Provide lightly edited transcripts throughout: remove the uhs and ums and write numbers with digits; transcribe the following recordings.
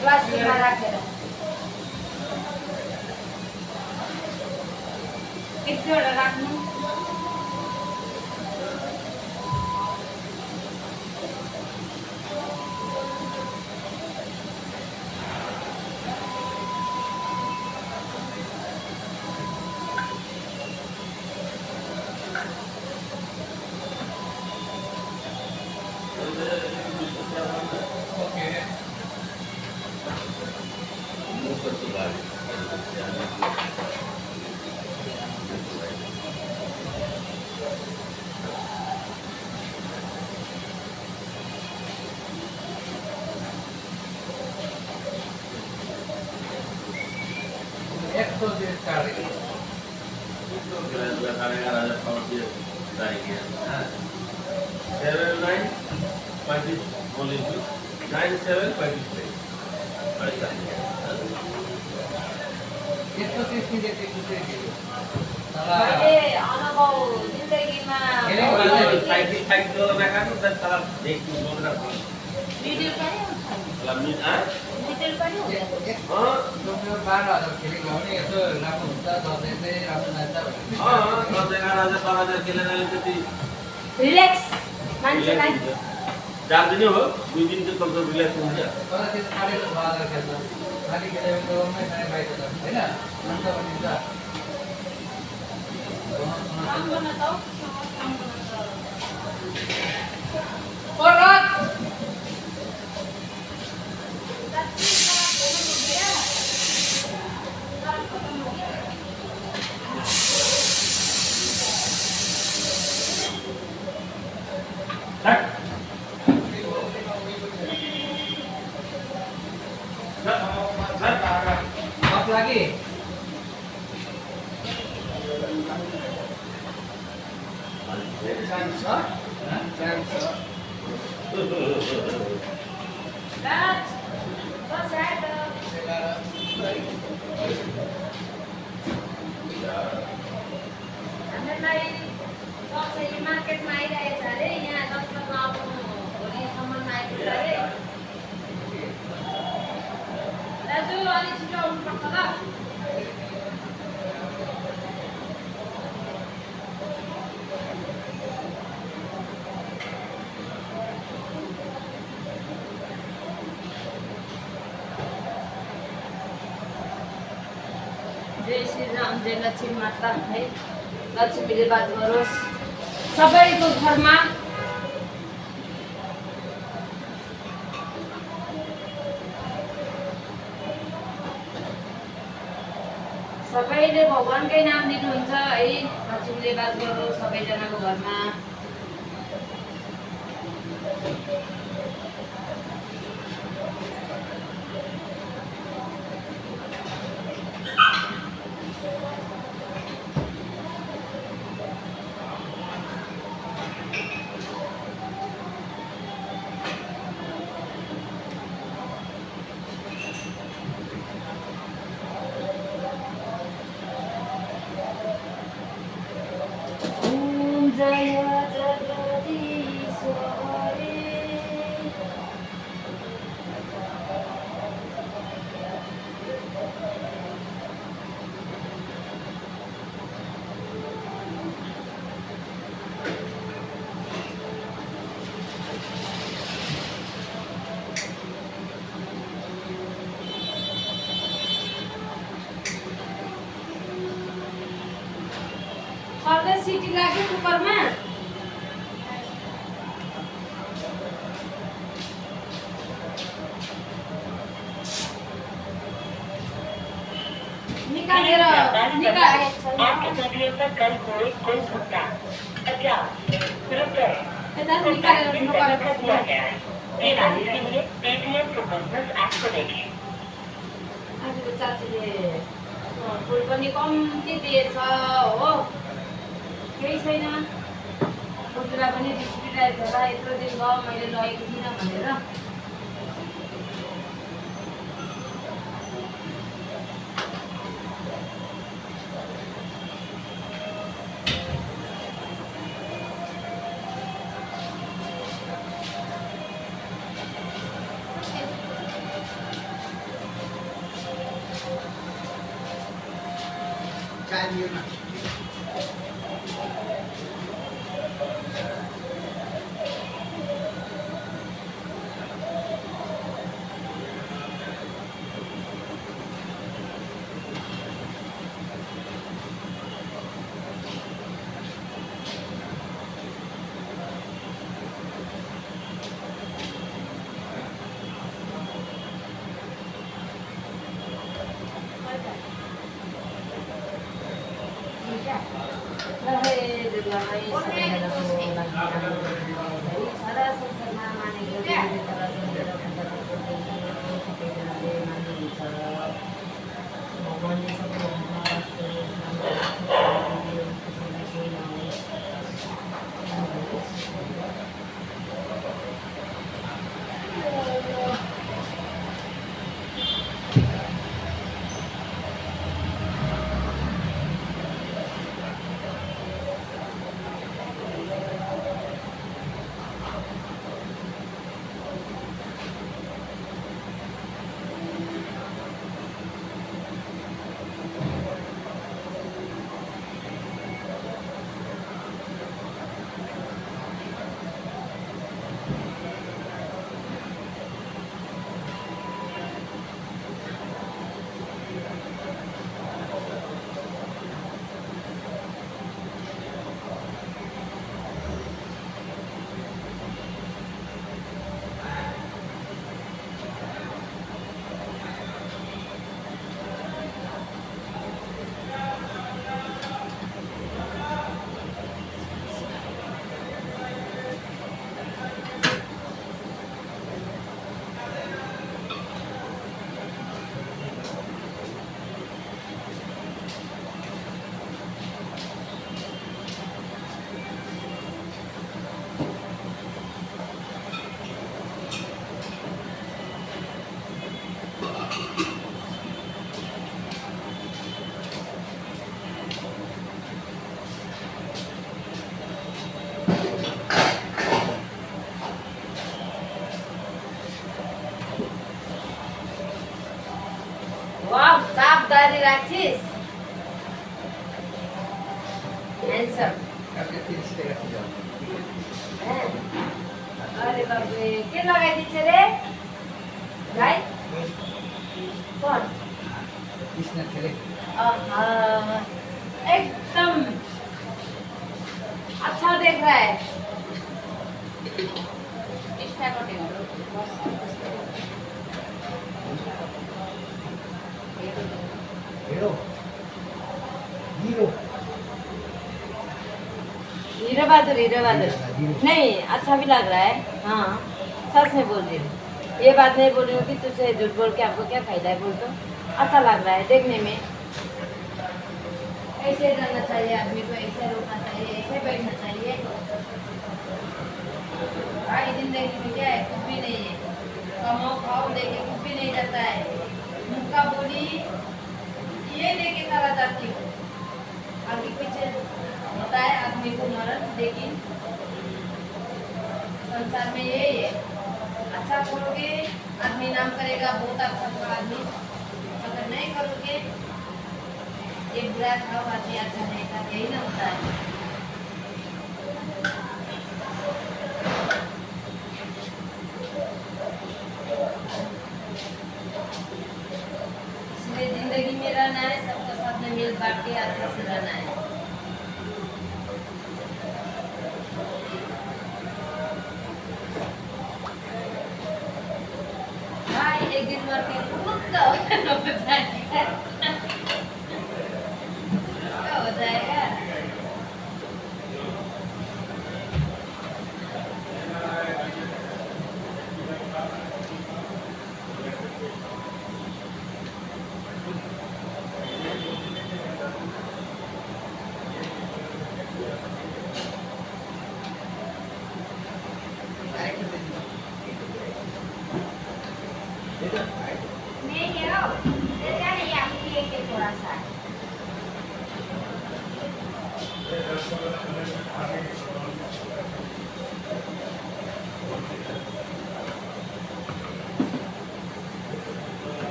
प्लास्टिकमा राखेर एकवटा राख्नु रिल्याक्स मान्छेलाई जान्दिने हो 2 दिन चाहिँ कम रिल्याक्स हुन्छ तर त्यो खाली बाजा खेल्छ खाली खेलेको ठाउँमै खाने बाहिर छ हैन अन्त पनि हुन्छ काम गर्न त परत lagi. मार्केटमा आइरहेछ अरे यहाँ दफ्तरमा अब भोलिसम्म आइपुग्छ अरे दाजु अलिक छिटो आउनुपर्छ ल जय श्री राम जय लक्ष्मी माता है लक्ष्मीले बात गरोस् सबैको घरमा सबैले भगवानकै नाम लिनुहुन्छ है लक्ष्मीले बात गरोस् सबैजनाको घरमा जय जगदीश हरे सर्दै सिटी लाग्यो कुकरमा निकालेर आपके सर्दियों पर कल कोई भुगता क्या रुपये कर दिया गया है ये लाने के लिए पेटीएम के बिजनेस ऐप को देखें आजको चाचीले फुल पनि कम्ती दिएछ हो केही छैन खुद्रा पनि रिस्किरहेको होला यत्रो दिन भयो मैले लगेको थिइनँ भनेर वाह, साफ दाढ़ी राखिस। हैंडसम। अरे बाप रे, के लगाइदिन्छ रे भाइ? कौन? एकदम अच्छा देख रहा है। हीरो बहादुर नहीं, अच्छा भी लग रहा है। हाँ, सच में बोल रही हूँ, ये बात नहीं बोल रही हूँ कि तुझसे झूठ बोल के आपको क्या फायदा है। बोल तो अच्छा लग रहा है देखने में। ऐसे रहना चाहिए आदमी को, ऐसे रोकना चाहिए, ऐसे बैठना चाहिए। भाई जिंदगी में क्या है, कुछ भी नहीं है। कमाओ खाओ लेके कुछ भी नहीं जाता है। मुक्का बोली ये लेके चला जाती हूँ, आगे पीछे होता है आदमी को मरण। लेकिन संसार में यही है, अच्छा करोगे आदमी नाम करेगा बहुत अच्छा आदमी, अगर नहीं करोगे एक बुरा खाओ आदमी अच्छा नहीं था, यही ना होता है। इसलिए जिंदगी में रहना है, सबके साथ में मिल बांट के अच्छे से रहना है। भाई एक दिन मर के खुद का हो जाएगा। क्या हो जाएगा? नहीं हीरो, ले जा रही है आपकी लेके थोड़ा सा।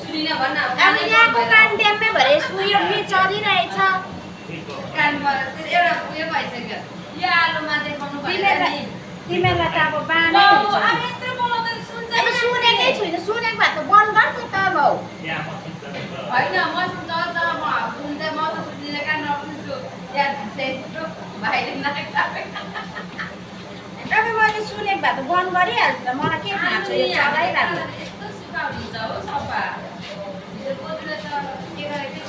सुनिन भन्न अब यहाँको कान ड्याम्मै भरे सुयो पनि चलिरहेछ कानबाट त्यो एउटा उयो भइसक्यो यो आलुमा देखाउनु तिमीहरूलाई त अब बानै हुन्छ अब सुनेकै छुइनँ सुनेको भए त बन्द गर्नु त भाउ होइन म सुन्छ म सुन्दै म त सुन्दिनँ कान नसुन्छु त्यहाँ भाइले अब मैले सुनेको भए त बन्द गरिहाल्छु त मलाई के थाहा छ यो चलाइरहेको यस्तो सुकाउ हुन्छ हो सफा हिजो बोजूले त के गरेको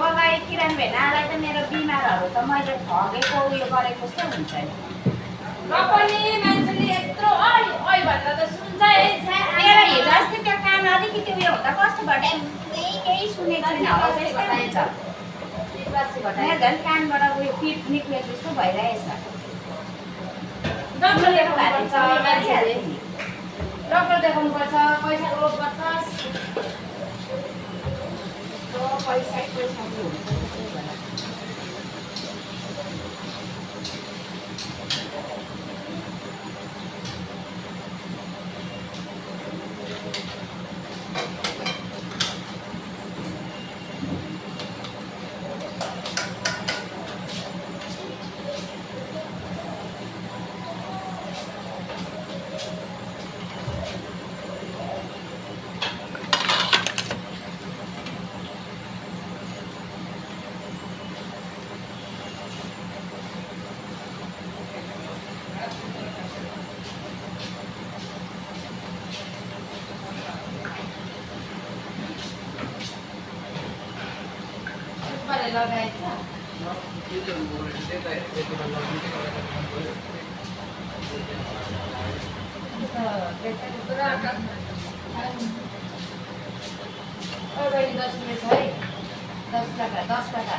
मलाई किरण भेनालाई त मेरो बिमारहरू त मैले ठगेको उयो गरेको जस्तो हुन्छ नि र पनि मान्छेले यत्रो ओइ भनेर त सुन्छ मेरो हिजो अस्ति त्यो कान अलिकति उयो हुँदा कस्तो भयो ड्याम्मै केही सुनेको छैन हो त्यस्तै हुन्छ यहाँ झन् कानबाट उयो पिट निक्लेको जस्तो भइरहेछ डक्टर देखाउनुपर्छ मान्छेले डक्टर देखाउनुपर्छ पैसा रोप्नुपर्छ पैसा हुन्छ लगाएछ बहिनी 10 रुपियाँ छ है 10 टका 10 टका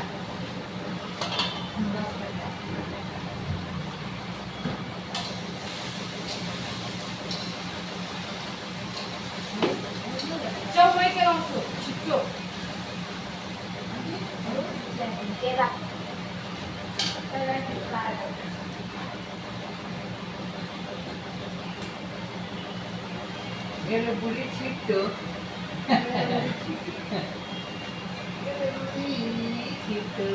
चौमै के लाउँछु छिटो मेरो बुढी छिट्टो छिट्टो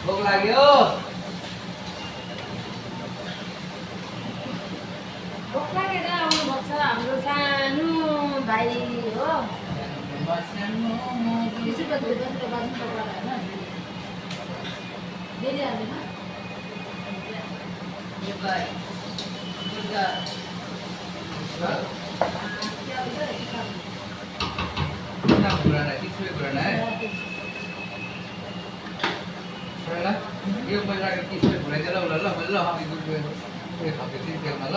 भोक लाग्यो भोक लागेर आउनुभएको छ हाम्रो सानो भाइ हो यो पहिला किसले घुराइदिएर ल ल मैले ल उयो खाएको थिएँ त्यसमा ल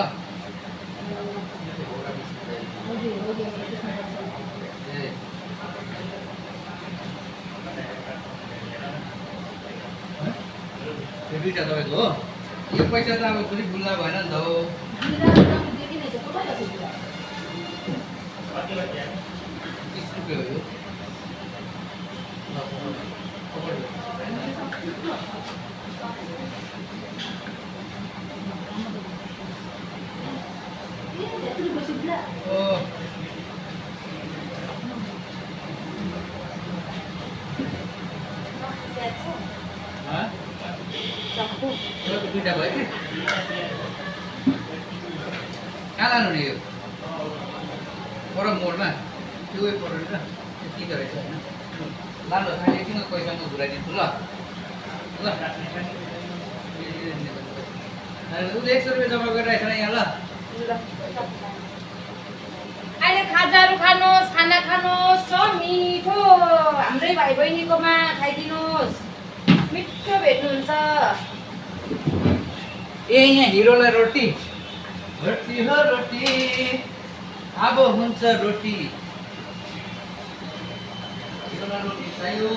दुईवटा तपाईँको हो यो पैसा त अब फेरि बुल्ला भएन नि त हो 30 रुपियाँ हो यो दुईटा भयो कि कहाँ लानु नि यो पर मोडमा त्यो परेन र किदो रहेछ होइन लानु खालि एकछिन पैसामा घुराइदिन्छु ल ल 100 रुपियाँ जम्मा गरिरहेछ यहाँ ल अहिले खाजाहरू खानुहोस् खाना खानुहोस् छ मिठो हाम्रै भाइ बहिनीकोमा खाइदिनुहोस् मिठो भेट्नुहुन्छ ए यहाँ हिरोलाई रोटी रोटी हो रोटी अब हुन्छ रोटी हिरोलाई रोटी चाहियो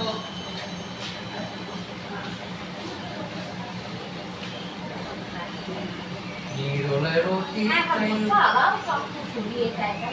हिरोलाई रोटी चाहियो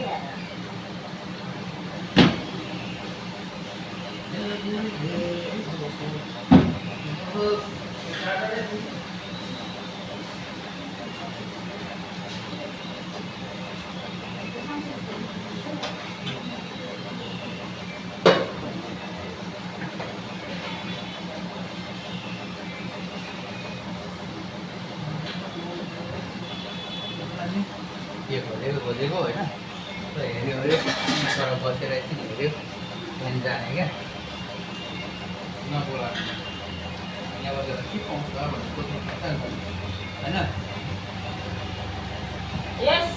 के खोजेको होइन हेऱ्यो हेऱ्यो तर बसेर एकछिन हेऱ्यो त्यहाँदेखि जाने क्या नबोला यहाँबाट गएर के पाउँछ भनेर सोध्नु पर्छ नि होइन यस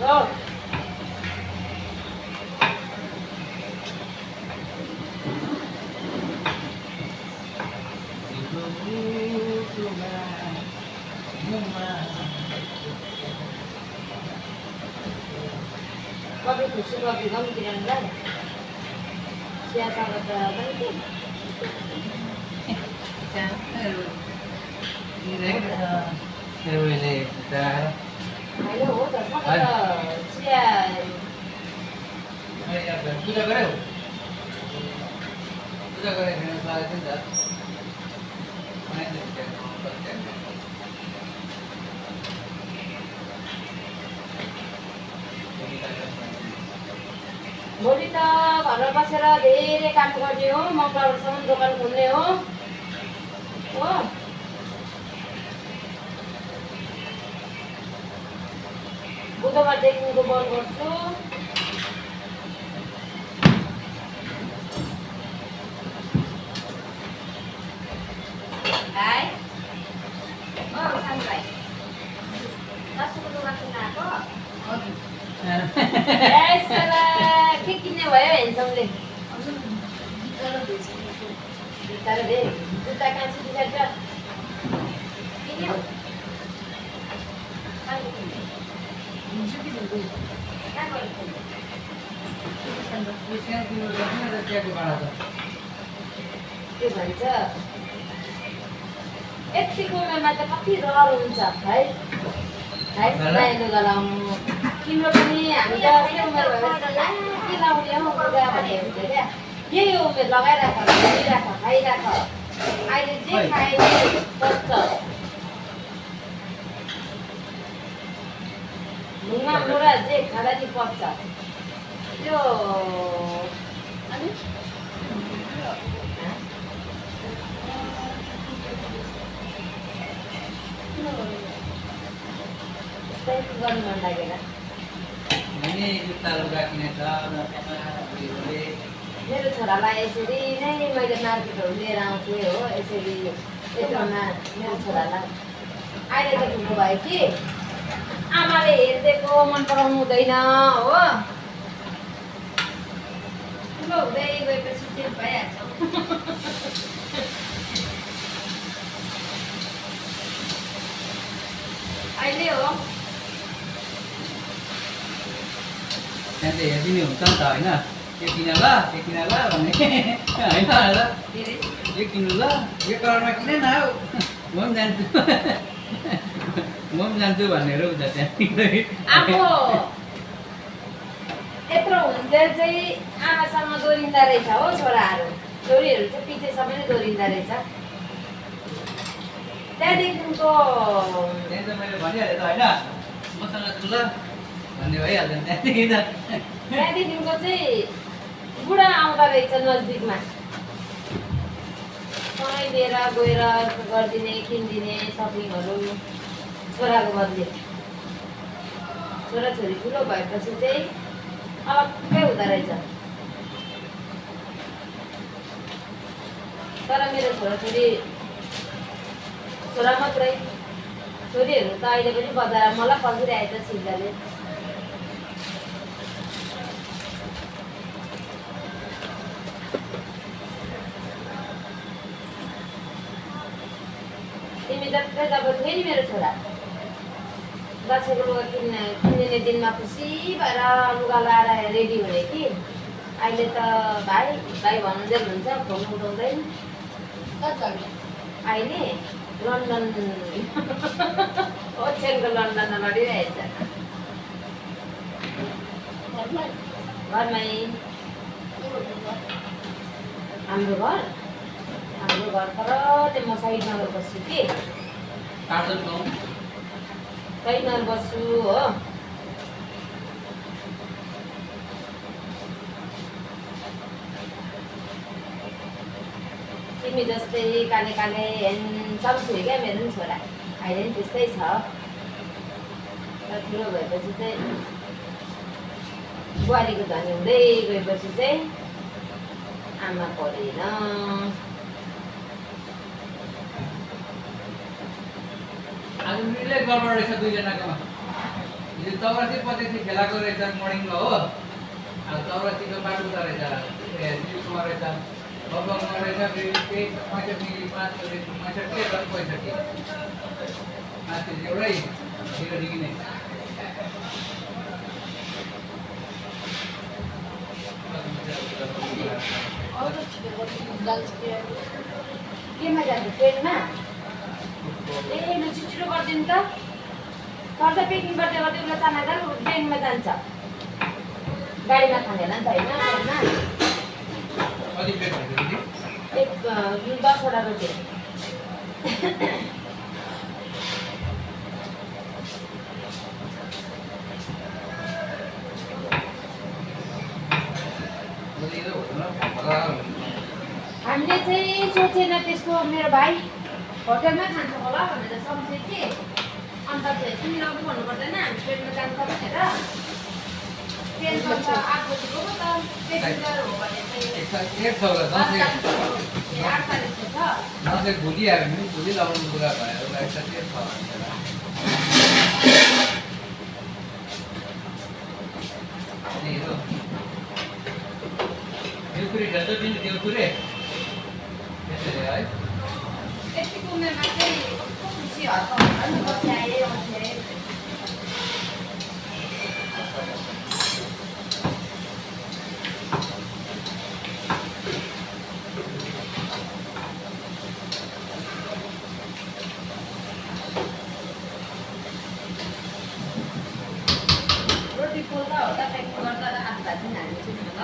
गो कभी खुसी कभी गम किरणलाई चियासँग त पनि के होइन हो त सबै त चिया पूजा गऱ्यौ पूजा गरेर खान लागेको थियो नि त भोलि त घरमा बसेर धेरै काम गर्ने हो मङ्गलबारसम्म दोकान खोल्ने हो बुधबारदेखिको बन्द गर्छु भाइ सानो भाइ 10 रुपियाँ दोकान किन्न आएको के किन्ने भयो हेन्समले जुत्ता कहाँ छ किन्यो के भन्छ यतिको उमेरमा त कति रहर हुन्छ है नयाँ लुगा लाउनु तिम्रो पनि हामी त के उमेर भएपछि के लाउने हौ लुगा भन्ने हुन्छ क्या यही उमेर लगाइराख घुमिराख खाइराख अहिले जे खाए बच्छ ढुङ्गा मुढा जे खाँदा नि पच्छ त्यो अनि गर्नु मन लागेर मेरो छोरालाई यसरी नै मैले मार्केटहरू लिएर आउँथेँ हो यसरी यत्रोमा मेरो छोरालाई अहिले त ठुलो भयो कि आमाले हेरिदिएको मन पराउनु हुँदैन हो ठुलो हुँदै गएपछि चेन्ज भइहाल्छ अहिले हो त्यहाँ चाहिँ हेरिदिने हुन्छ नि त होइन यो किन ल त्यो किन ल भन्ने होइन ल यो किन्नु ल यो कलरमा किन न हौ म पनि जान्छु भन्नेहरू हुन्छ त्यहाँ अब यत्रो हुन्जेल चाहिँ आमासँग दोहोरिँदा रहेछ हो छोराहरू, छोरीहरू चाहिँ पछि सबैले दोहोरिँदा रहेछ। त्यहाँदेखिको त्यही त मैले भनिहालेँ त होइन, मसँग छु ल भन्ने भइहाल्छ नि त्यहाँदेखि त। त्यहाँदेखिको चाहिँ बुढा आउँदो रहेछ नजिकमा, सँगै लिएर गएर गरिदिने किनिदिने सपिङहरू छोराको बदली। छोराछोरी ठुलो भएपछि चाहिँ अलग्गै हुँदो रहेछ। तर मेरो छोराछोरी, छोरा मात्रै, छोरीहरू त अहिले पनि बजार मलाई पर्खिरहेछ सिन्जाले। तिमी जत्रै जब थियो नि मेरो छोरा, दसैँको लुगा किनिदिने दिनमा खुसी भएर लुगा लाएर रेडी हुने कि अहिले त भाइ भाइ भन्नुन्जेल हुन्छ, फोन उठाउँदैन। अहिले लन्डन ओछ्यानको लन्डनमा लडिरहेछ। घरमै हाम्रो घर तर त्यो म साइड नगर बस्छु कि, साइड नगर बस्छु हो। तिमी जस्तै काले काले हेन्डसम थियो क्या मेरो पनि छोरा, अहिले पनि त्यस्तै छ। तर ठुलो भएपछि चाहिँ बुहारीको धनी हुँदै गएपछि चाहिँ आमा परेन। आज मिले गडबड रहेछ दुईजनाकोमा। यो चौरासी 85 खेलाएको रहेछ मर्निङमा हो। अब चौरासीको बाटो उता रहेछ, दिउँसोमा रहेछ, बब्बङमा रहेछ, फेरि त्यही 65 5 65 र 65 माथि एउटै डिग्री नै। केमा जान्छ? ट्रेनमा? ए लु छिटो गरिदिनु त, सर्दा पेकिङ गर्दै गर्दै उसलाई चानादार ट्रेनमा जान्छ। गाडीमा खाने होला नि त होइन ट्रेनमा। कति प्लेट भयो दिदी? 10वटा रोटी। हामीले चाहिँ सोचेन त्यस्तो, मेरो भाइ होटलमै खान्छ होला भनेर सम्झेँ कि, अन्त चाहिँ तिमीलाई पनि भन्नु पर्दैन हामी ट्रेनमा जान्छ भनेर। ट्रेन जान्छ 8 बजीको त, पेसेन्जर हो भने चाहिँ 8 तारिकको छ। नजिक भोलि आयो भने भोलि लगाउनु कुरा भयो, एउटा डेट छ भनेर। देउसुरे खेल्छ तिमी देउसुरे त्यसरी है। यतिको उमेरमा चाहिँ कस्तो खुसी हर्क होला नि, बस्याए बस्याए। रोटी पोल्दा हो त प्याकिङ गर्दा हात भाजी हाल्छु नि ल।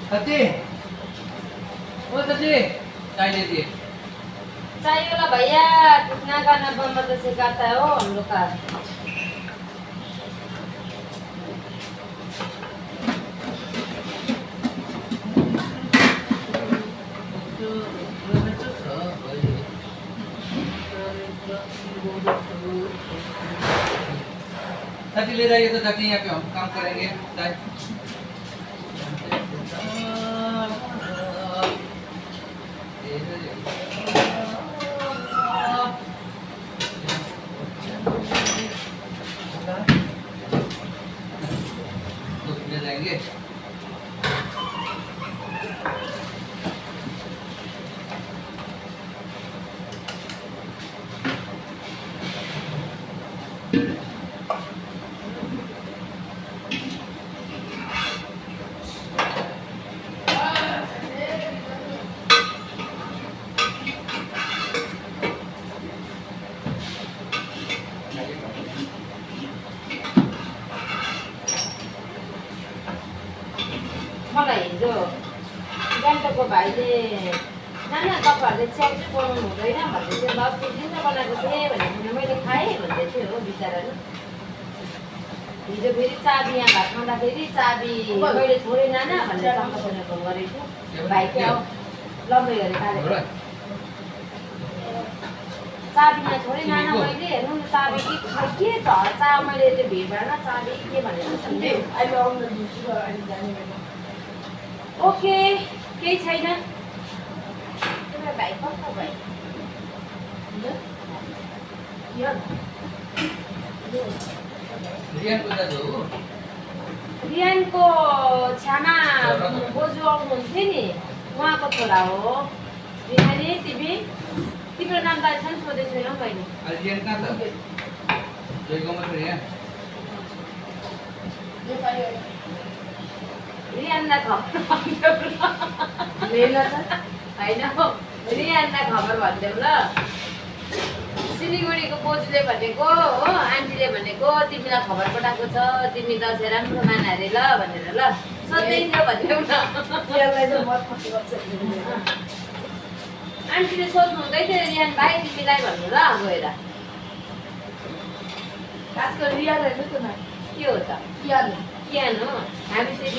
साथी ओ साथी चाय लीजिए। चाहिए वाला भैया, कितना गाना बम्बर से गाता है वो हम लोग का। साथी ले जाइए तो साथी यहाँ पे हम काम करेंगे। ले जाएंगे। मलाई हिजो गान्तोकको भाइले नाना तपाईँहरूले च्याउ चाहिँ बनाउनु हुँदैन भन्दै थियो, 10 दिन त बनाएको थिएँ भनेको मैले खाएँ भन्दै थियो हो बिचराले। हिजो फेरि चाबी यहाँ भात खाँदाखेरि चाबी मैले छोडेँ नाना भनेर सम्पसँग फोन गरेको भाइको लम्बे गरी कालेको चाबी यहाँ छोडेँ नाना मैले, हेर्नु न चाबी के छ चा मैले त्यो भिडभाडमा चाबी के भनेर सम्झेँ। ओके केही छैन। भाइ कस्तो भाइ रियानको छ्यामा बोजू आउनुहुन्थ्यो नि, उहाँको छोरा हो। रियानी तिम्रो नाम त छ नि सोधेको छैन बहिनी। रियानलाई खबर होइन हौ, रियानलाई खबर भनिदेऊ ल। सिलगढीको बोजूले भनेको हो, आन्टीले भनेको तिमीलाई खबर पठाएको छ, तिमी दसैँ राम्रो मान अरे ल भनेर ल सोध्दैछ भनिदेऊ न। आन्टीले सोध्नु हुँदै थियो रियान भाइ तिमीलाई भन्नु ल गएर। आजकल रियान होइन त न के हो त? रियान रियान हो, हामी चाहिँ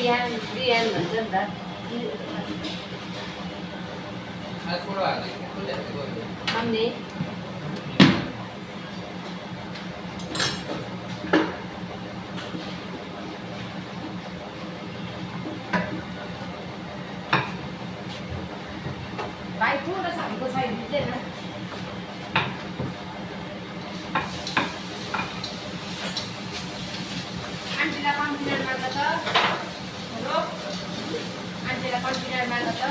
रियान भन्छ नि त। हमने भाइ थोड़ा सा हमको साइड दीजिए ना। आन्टीलाई कन्टेनर माग्दा त हेलो आन्टीलाई कन्टेनर माग्दा त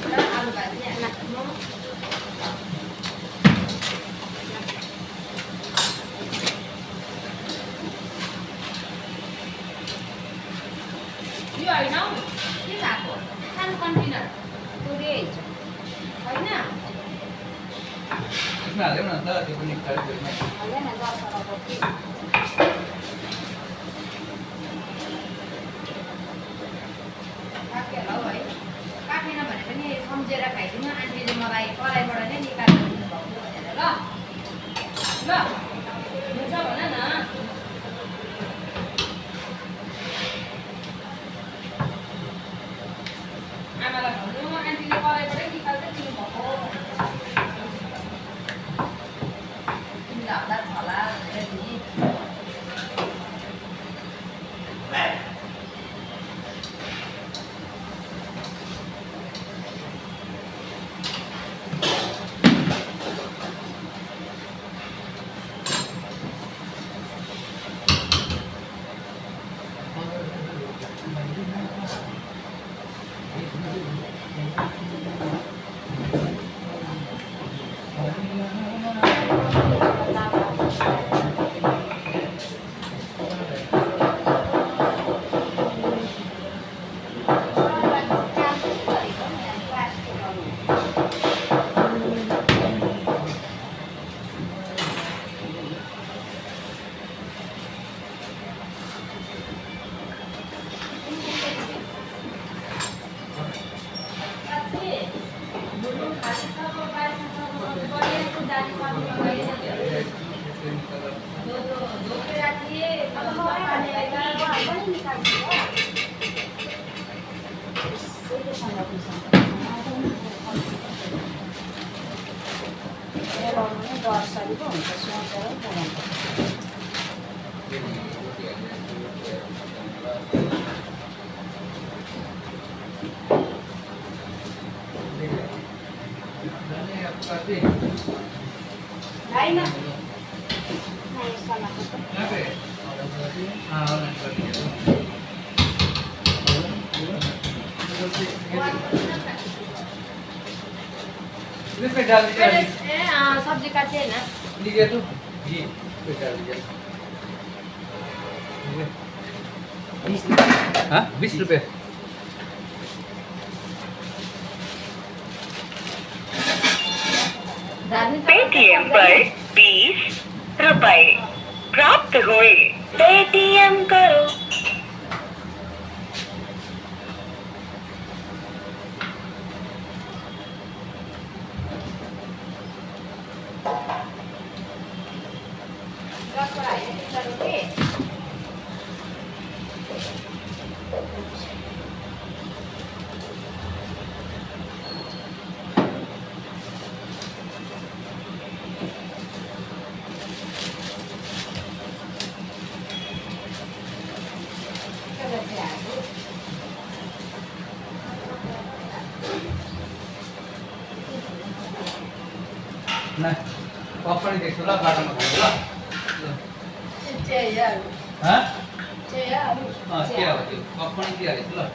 र आलु भाजी नाख्नु। यो होइन हौ, के भएको सानो कन्टेनर पुरै होइन हाल्यौ न त त्यो पनि हाल्दैन काटेर हौ है, काटेन भने पनि सम्झेर खाइदिनु। आन्टीले मलाई कराईबाट नै निकालेर दिनुभएको भनेर ल ल हुन्छ भन न। आमालाई भन्नु आन्टीले कराईबाटै निकाल्दै दिनुभएको तिमीलाई हतार छ होला भनेर नि। सब्जी काटे ना लीजिए तो जी डाल दीजिए। हाँ 20 रुपये। पेटीएम पर 20 रुपए प्राप्त हुए। पेटीएम करो। न पकडी देख्छु ल बाटोमा खानु ल चियाहरू हाँ चियाहरू के हो त्यो पकडी दिइहालेछु ल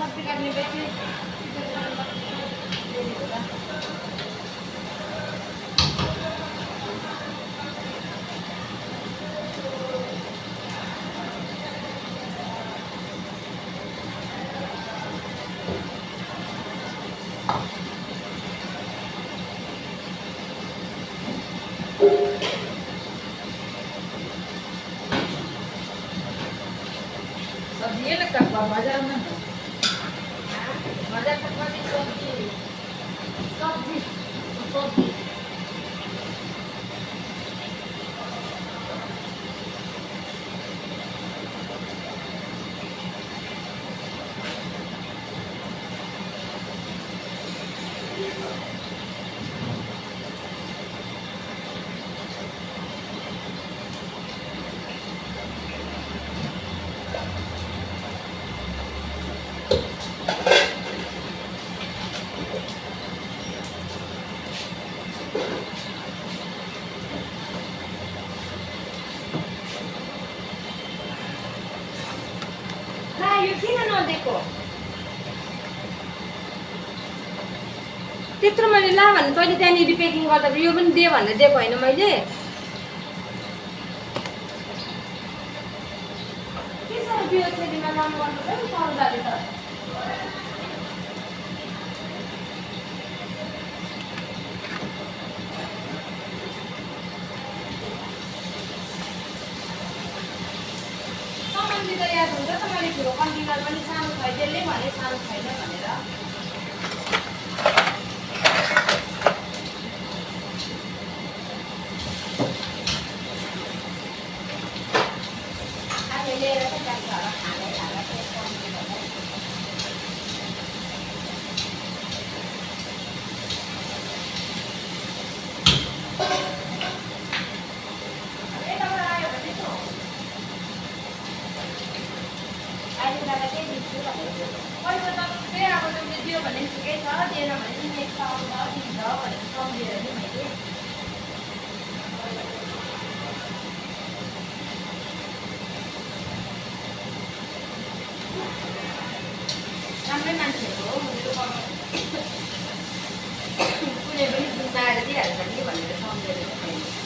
सब्जी काट्ने बेटी सब्जी ये लगता है बाजार में बाजार तक वाली सब्जी सब्जी सब्जी यो किन नदिएको त्यत्रो मैले ला भने तैँले त्यहाँनिर प्याकिङ गर्दा यो पनि दे भनेर दिएको होइन मैले के साह्रो बियो छेलीमा काम गर्नु छ नि सौदाले त त याद हुन्छ त मैले ठुलो कन्टेनर पनि सानो छ त्यसले भने सानो छैन भनेर आफै लिएर चाहिँ जान्छ होला खाँदै खाँदा दियो भने ठिकै छ दिएन भने नेक्स्ट आउँदा दिन्छ भनेर सम्झेर नि मैले राम्रै मान्छेहरू हो मैले कुनै पनि बुझाएर दिइहाल्छ नि भनेर सम्झेर मैले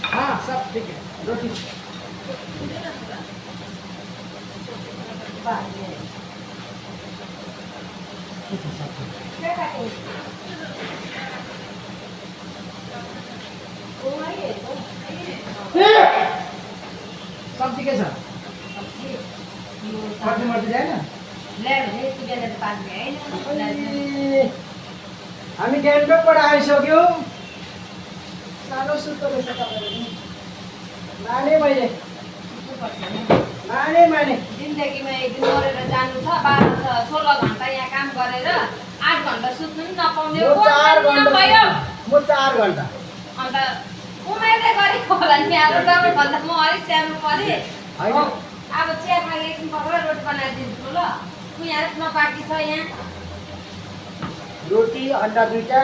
हाँ सब ठीक है रोटी सब्जी के छ मर्ती जाएन ल्यायो भने यति बेला त पाक्ने होइन हामी ग्यान्टोकबाट आइसक्यौँ। सानो सुत्तो रहेछ तपाईँले नि। माने मैले माने जिन्दगीमा एक दिन मरेर जानु छ 16 घन्टा यहाँ काम गरेर 8 घन्टा सुत्नु पनि नपाउने म 4 घन्टा भयो। म 4 घन्टा अन्त उमेरले गरेको होला नि अब तपाईँभन्दा म अलिक सानो परेँ। होइन। अब चियामा एकछिन पकाएर रोटी बनाइदिन्छु ल। यहाँ आफ्नो बाँकी छ यहाँ रोटी अन्डा 2टा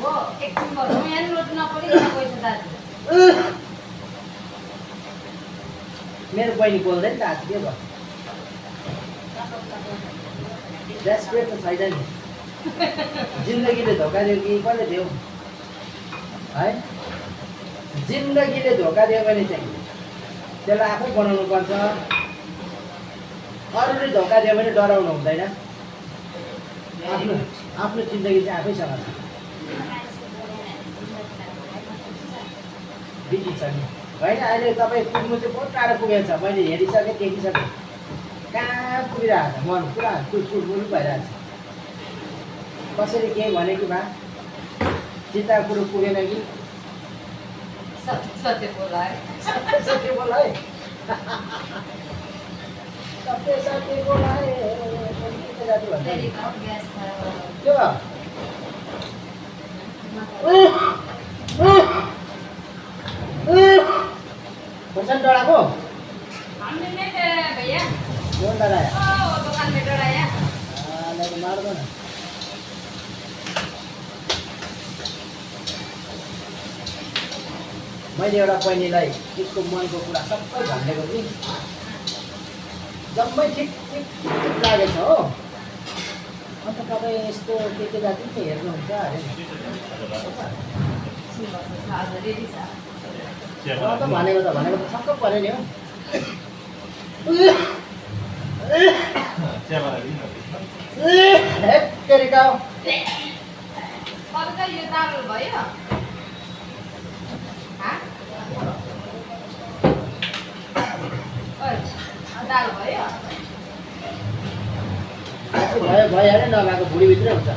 हो एकछिन गरौँ यहाँ नि रोटी नपरि पैसा दाजु। मेरो बहिनी बोल्दैन त आज के भयो डेस्परेट त छैन नि जिन्दगीले धोका दियो कि कसले दियो है जिन्दगीले धोका दियो भने चाहिँ त्यसलाई आफै बनाउनु पर्छ अरूले धोका दियो भने डराउनु हुँदैन आफ्नो जिन्दगी चाहिँ आफैसँग छ बिजी छ नि होइन अहिले तपाईँ पुग्नु चाहिँ बहुत टाढो पुगेको छ मैले हेरिसकेँ देखिसकेँ कहाँ पुगिरहेको छ मन पुरा टुटफुट भइरहेको छ कसरी केही भने कि भा चिन्ताको कुरो पुगेन कि सत्य बोला है सत्य बोल है सत्य बोल है तेरी कब गैस था त्यो खोर्सानी डढाएको हमने नहीं डराया भैया कौन डढायो वो दुकान में डराया मार्दो न मैले एउटा बहिनीलाई त्यसको मनको कुरा सबै भनिदिएको कि जम्मै ठिक ठिक ठिक लागेछ हो अन्त तपाईँ यस्तो के जाति चाहिँ हेर्नुहुन्छ अरे आज रेडी था भनेको त छक्क पऱ्यो नि हौ तेरिका कब का ये दाल भयो हाँ दाल भयो भइहाल्यो नभएको भुँडीभित्रै हुन्छ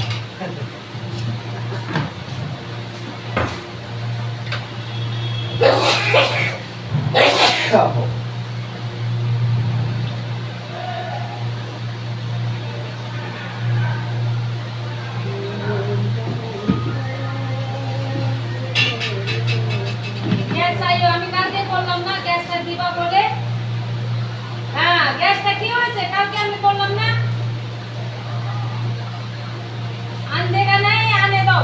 গ্যাস চাইও আমি কালকে বললাম না গ্যাসটা দিবা বলে হ্যাঁ গ্যাসটা কি হয়েছে কালকে আমি বললাম না আনদেগা নাই আনে দাও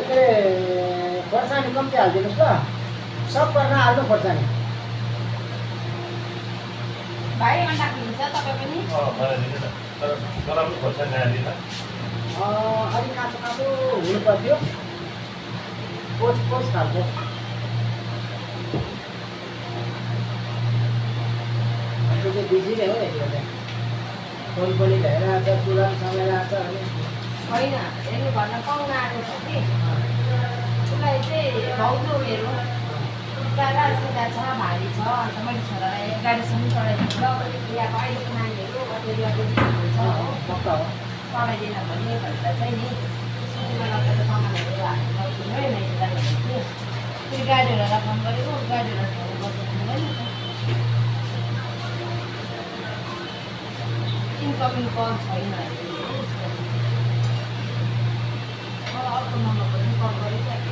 के अरे खोर्सानी कम्ती हालिदिनुहोस् ल सब गर्न हाल्नु खोर्सानी भाइ अन्डा खानुहुन्छ तपाईँ पनि अलिक काँचो काँचो हुनु पर्थ्यो पोच पोच खालको अहिले चाहिँ बिजी नै हो यतिको चाहिँ फोन पनि ल्याएर आएको छ चुला समय आएको छ होइन हेर्नु घरमा पाहुना आएको छ कि उसलाई चाहिँ भाउजू मेरो सादा सिधा छ भारी छ अन्त मैले छोरालाई गाडीसम्म चढाइदिनु र यहाँको अहिलेको नानीहरू कति हुन्छ हो पक्का हो चढाइदिन भने भनेर चाहिँ नि स्कुलमा लगेर सामानहरू हालेर है मैले जानुभएको थियो फेरि गाडीहरूलाई फोन गरेको गाडीहरूलाई फोन गर्दैन इन्कमिङ कल छैन अर्को नम्बर पनि कल गरिसकेको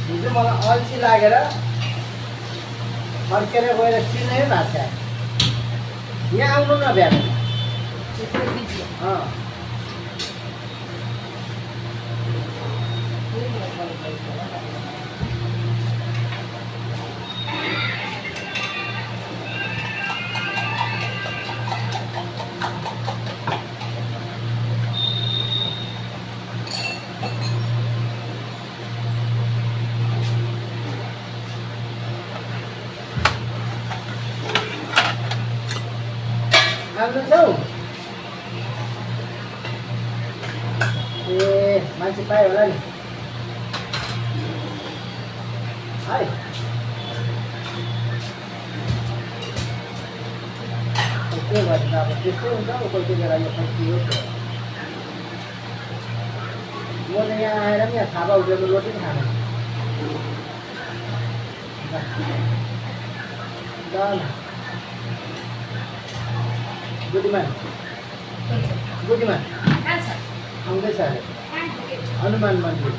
हिजो मलाई अल्छी लागेर फर्केर गएर चिन्नै भएको छ यहाँ आउनु न बिहान त्यसै बिजी अँ आउँदैछौ ए मान्छे पायो होला नि है के गर्नु अब त्यस्तै हुन्छ अब कोही कोही बेला यो खै हो म त यहाँ आएर पनि यहाँ थापा उठेको रोटी पनि खानु ल बुद्धिमान बुद्धिमान कहाँ छ आउँदैछ अरे कहाँ पुग्यो हनुमान मन्दिर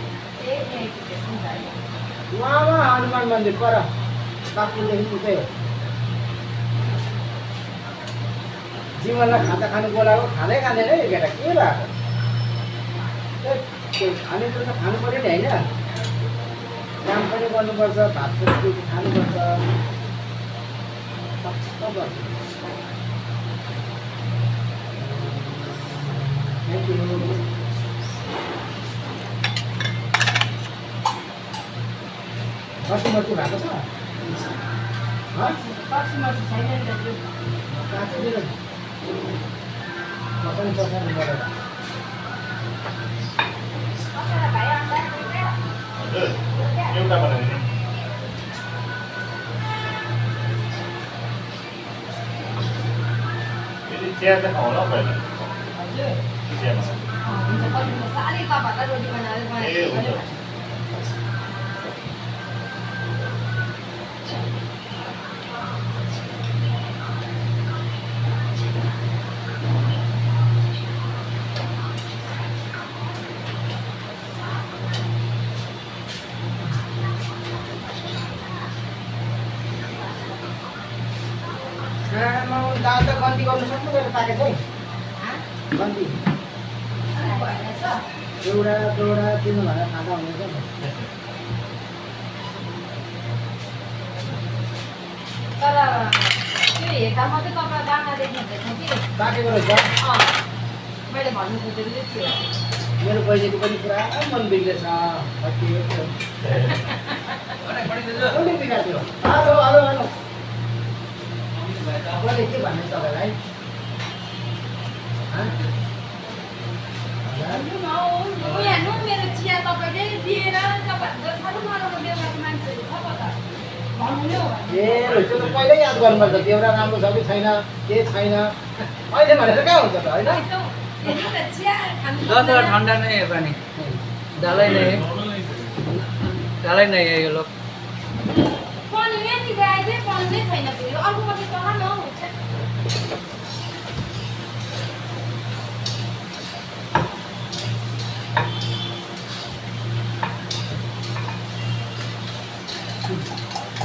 ए नोटिफिकेसन भयो वहाँ हनुमान मन्दिर पर बाक्लोदेखि उतै हो जीवनलाई खाजा खानु बोलाएको खाँदै खाँदैन है यो केटा के भएको खानेकुरो त खानु पऱ्यो नि होइन काम पनि गर्नुपर्छ भात पनि खानुपर्छ सब गर्छ थ्याङ्क यू कस्टमर चाहिँ भएको छ कस्टमर छैन नि त त्यो काँचै दिनु मटन पकाउनु गरेर हजुर एउटा बनाउने फेरि चिया चाहिँ खाउँ ल पहिला हजुर चिया हुन्छ कति साह्रै तपाईँहरूलाई रोटी बनाएर ए हुन्छ दाल त गन्ती गर्नु सक्नु गरेर पाकेको है गन्ती एउटा एउटा दिनु भनेर खाँदा हुनेछ तर त्यो हेर्दा मात्रै तपाईँ दाना देख्नुहुँदैछ कि पाकेको रहेछ मैले भन्नु खोजेको चाहिँ थियो मेरो बहिनीको पनि पुरा मन बिग्रेछ कति कसले बिगार्थ्यो हेलो हेलो हेलो कसले के भन्ने तपाईँलाई हेर्नु मेरो चिया तपाईँले दिएर तपाईँहरू साह्रो नराम्रो बेहुलाको मान्छेहरू छ कता भन्नु नै हो ए त्यो त पहिल्यै याद गर्नुपर्छ बेहुरा राम्रो छ कि छैन के छैन अहिले भनेर कहाँ हुन्छ त होइन हेर्नु त चिया खानु दसवटा ठन्डा नहीं है पानी डाला ही नहीं है ये लोग पानी यहाँनिर आइदिए पानी नै छैन फेरि अर्को मात्रै चला न हुन्छ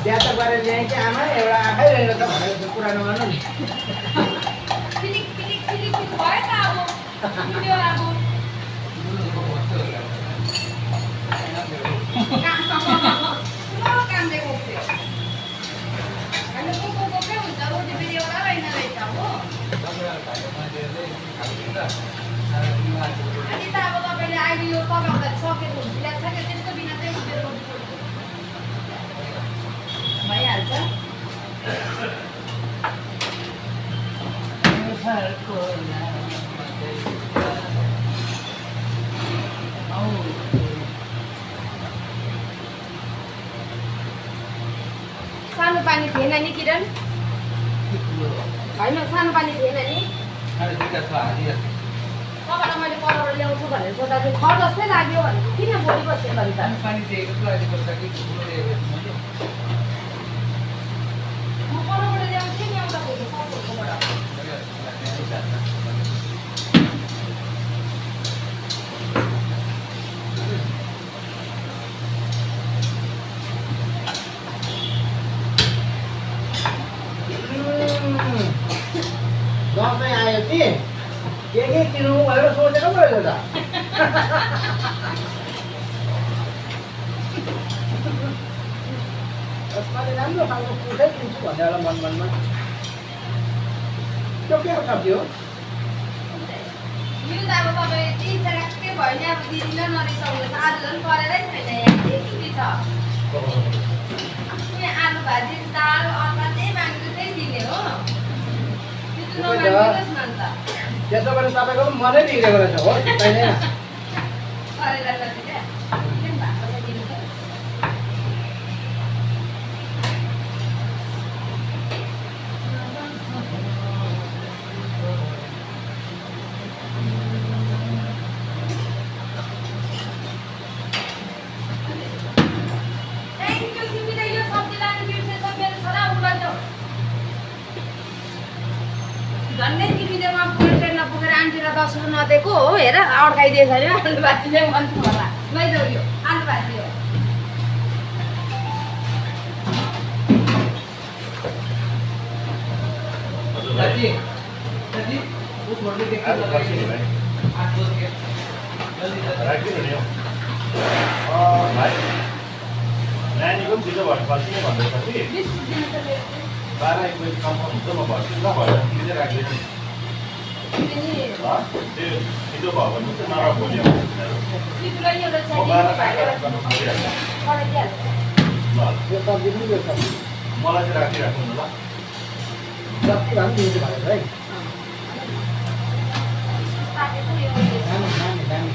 बिहा त गरेर ल्याएँ कि आमा एउटा आँखै रहेन त भनेर कुरा नगर्नु नि पिलिक पिलिक पिलिक पिलिक भयो त अब भिडियो अब काम दिएको थियो होइन को के हुन्छ रोटी फेरि एउटा रहेन रहेछ हो अनि त अब तपाईँले अहिले यो पकाउँदा सकेको हुन्छ याद छ कि त्यस्तो बिना चाहिँ उठेर रोटी भइहाल्छ सानो पानी थिएन नि किरण होइन सानो पानी थिएन नि तपाईँलाई मैले परबाट ल्याउँछु भनेर सोद्धा चाहिँ खर जस्तै लाग्यो भने किन बोली बस्यो भने त पानी दिएको छ अहिले पर्छ कि म परबाट ल्याउँथेँ नि आउँदाखेरि सबैकोबाट भनेर सोचेको पो रहेछ त यसपालि राम्रो खालको कुठै किन्छु भन्ने एउटा मनमा त्यो के सब्जी हो यो त अब तपाईँ तिन चारकै भयो नि अब दिदीले नरिसाउनु छ आज झन् परेरै छैन यहाँ के छ आलु भाजी दाल अचार त्यही माग्नु त्यही दिने हो त्यो त नमाग्नुहोस् न अन्त त्यसो भने तपाईँको पनि मनै बिग्रेको रहेछ हो कहिले करेला जति क्या के भएको छ दिनु त झन्डै तिमीले म पुगेर ट्रेनमा पुगेर आन्टीलाई 10 रुपियाँ नदिएको हो हेर अड्काइदिएछ अरे आलु भाजी नै मन होला लैजाऊ यो आलु भाजी हो दादी दादी वो छोड़ के देखिए आज बर्सी नि भाइ 8 बज गए जल्दी जल्दी राखिदिनु नि हौ भाइ नानीको पनि ढिलो भएर बर्सी नै भन्दैछ कि 20 रुपियाँ त मेरो 12-1 बजी कन्फर्म हुन्छ म भर्छु ल भएर तिमीले राखिदिनु तिमी ल त्यो छिटो भयो भने चाहिँ नर भोलि आउँछ तिमीलाई एउटा म 12 चाहियो गर्नु खोजिरहेको पढाइदिहाल्छ ल यो सब्जी पनि यो सब्जी मलाई चाहिँ राखिराख्नु न ल जति भए पनि दिन्छु भनेर है ताकेको यो दामी दामी दामी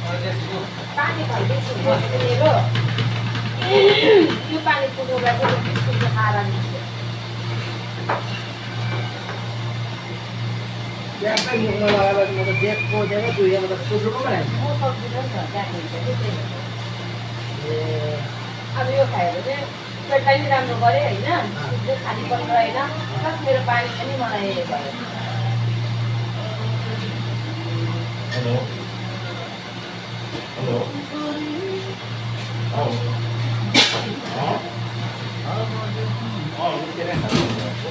और जैसे वो पानी भइदिएको मेरो यो पानी पुगेर चाहिँ बिस्कुटको खाएर निस्क्यो ट्याक्कै मुखमा लगाएर म त जेको जेको दुईजना त सुटुको पो राख्छु म सब्जी पनि छ त्यहाँ हुन्छ कि त्यही ए अब यो खायो भने पेटलाई पनि राम्रो गऱ्यो होइन बिस्कुटले खाली पनि रहेन प्लस मेरो पानी पनि मलाई भयो हेलो हेलो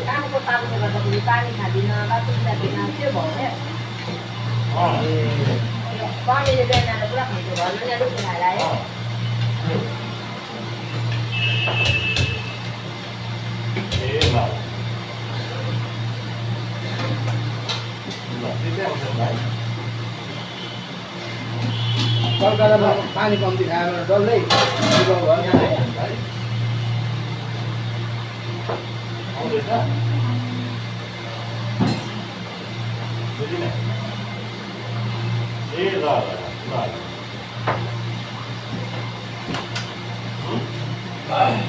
कामको तालले गर्दाखेरि पानी खाँदिनँ बाथरुम जाँदिनँ त्यो भयो क्या पानीले बिहान आएर पुरा खान्छु घरमा नि अलिक खाएर आयो ए ल ल त्यतै आउँछ भाइ कलकत्तामा पानी कम्ती खाएर डल्लै बिगाउ भयो यहाँ है भाइ आउँदैछ बुझिनँ ए ल ल ल